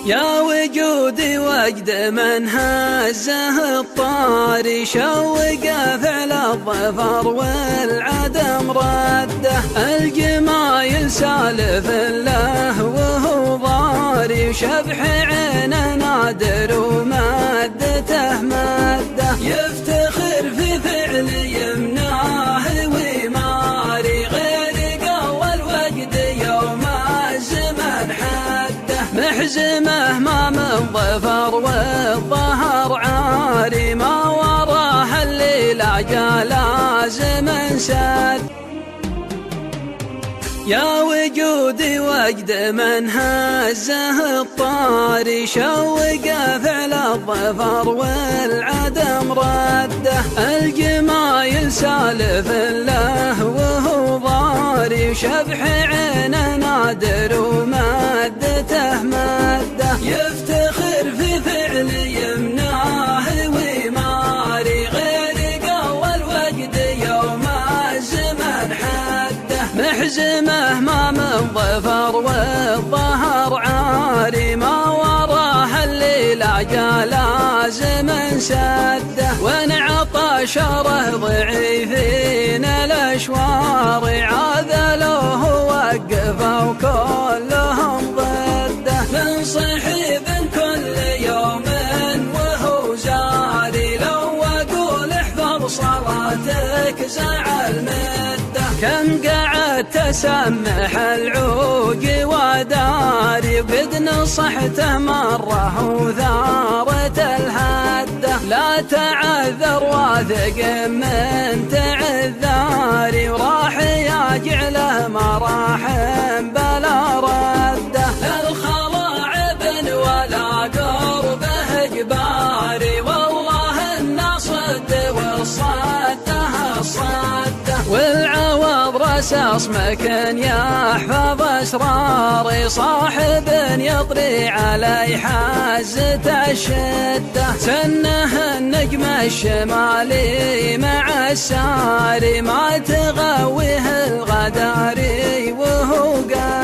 يا وجودي وجد من هزه الطاري، شوقه فعل الظفر والعدم رده. الجمايل سالف له وهو ضاري، وشبح عينه نادر ومادته ماده. يفتخر في فعل يمناه ويماري، غير قوى الوجد يوم الزمن حده. محزمه ما من ظفر والظهر عاري، ما وراه الليل جا لازم سد. يا وجودي وجد من هزه الطاري، شوقه فعل الظفر والعدم رده. الجمايل سالف له وهو ضاري، وشبح عينه نادر ومادته ماده. يفتخر في فعل يمناه ويماري، غير قوى الوجد يوم الزمن حده. محزمه ما من ظفر والظهر عاري، ما وراه الليل جا لازم سده. وان عطشره ضعيفين الاشوار، عاذلوه وقفوا وكلهم ضده. من صحيب كل يوم وهو جاري، لو اقول احفظ صلاتك زعل مده. كم قعدت تسمح العوج وداري، وقد نصحته مره وثارت الهده. لا تعذر واثق من تعذاري، وراح يجعله مراحم بلا رده. الخلاعب ولا قربه جباري، والله النصد والصده صده. والعوض رساص مكن يحفظ اسراري، صاحب يطري علي حازة الشده. سنه النجم الشمالي مع الساري، ما تغويه الغداري وهو قال